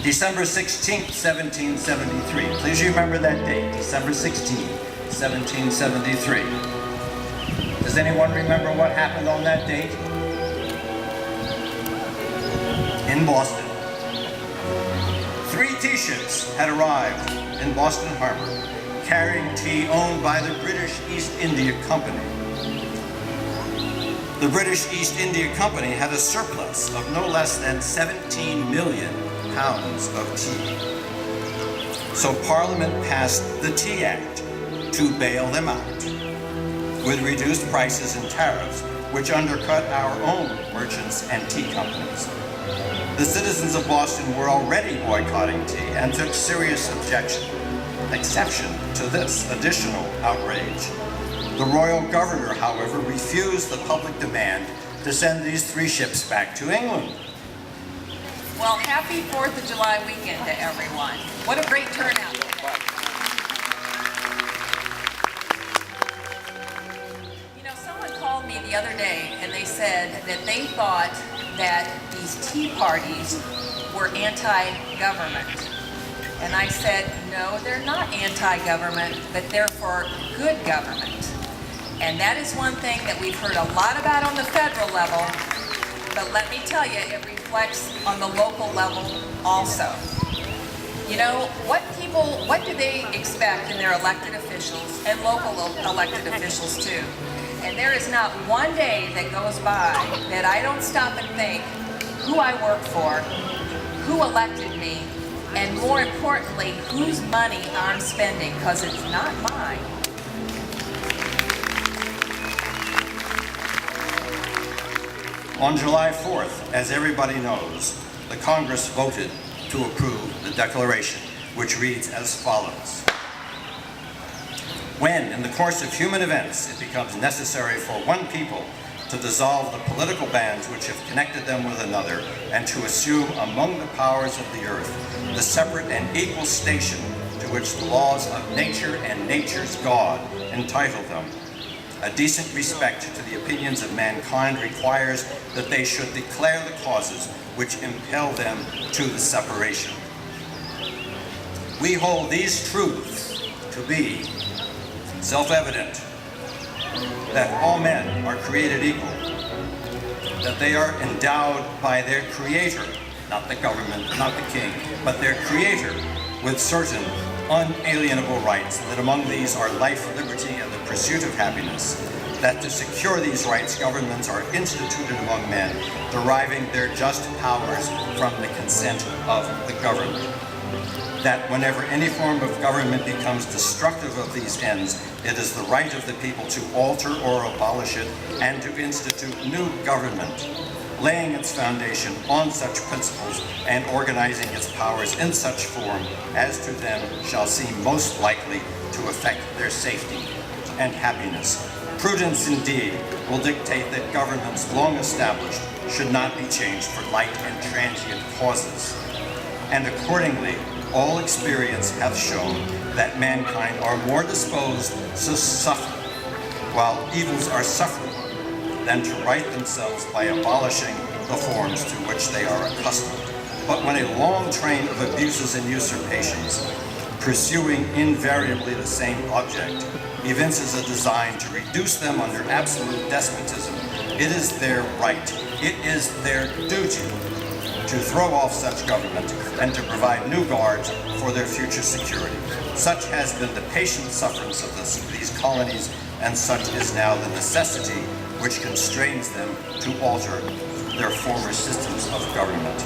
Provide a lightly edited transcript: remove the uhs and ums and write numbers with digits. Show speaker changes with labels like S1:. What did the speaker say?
S1: December 16th, 1773. Please remember that date, December 16th, 1773. Does anyone remember what happened on that date? In Boston. 3 tea ships had arrived in Boston Harbor, carrying tea owned by the British East India Company. The British East India Company had a surplus of no less than 17 million pounds of tea. So Parliament passed the Tea Act to bail them out with reduced prices and tariffs, which undercut our own merchants and tea companies. The citizens of Boston were already boycotting tea and took serious exception to this additional outrage. The royal governor, however, refused the public demand to send these 3 ships back to England.
S2: Well, happy 4th of July weekend to everyone. What a great turnout today. You know, someone called me the other day and they said that they thought that these tea parties were anti-government. And I said, no, they're not anti-government, but they're for good government. And that is one thing that we've heard a lot about on the federal level, but let me tell you, it reflects on the local level also. You know, what do they expect in their elected officials and local elected officials too? And there is not one day that goes by that I don't stop and think who I work for, who elected me, and more importantly, whose money I'm spending, because it's not mine.
S1: On July 4th, as everybody knows, the Congress voted to approve the Declaration, which reads as follows. When, in the course of human events, it becomes necessary for one people to dissolve the political bands which have connected them with another, and to assume among the powers of the earth the separate and equal station to which the laws of nature and nature's God entitle them, a decent respect to the opinions of mankind requires that they should declare the causes which impel them to the separation. We hold these truths to be self-evident, that all men are created equal, that they are endowed by their Creator, not the government, not the king, but their Creator, with certain unalienable rights, that among these are life, liberty, and the pursuit of happiness, that to secure these rights, governments are instituted among men, deriving their just powers from the consent of the governed, that whenever any form of government becomes destructive of these ends, it is the right of the people to alter or abolish it and to institute new government, laying its foundation on such principles and organizing its powers in such form as to them shall seem most likely to affect their safety and happiness. Prudence indeed will dictate that governments long established should not be changed for light and transient causes. And accordingly, all experience hath shown that mankind are more disposed to suffer, while evils are sufferable, than to right themselves by abolishing the forms to which they are accustomed. But when a long train of abuses and usurpations, pursuing invariably the same object, evinces a design to reduce them under absolute despotism, it is their right, it is their duty to throw off such government and to provide new guards for their future security. Such has been the patient sufferance of these colonies, and such is now the necessity which constrains them to alter their former systems of government.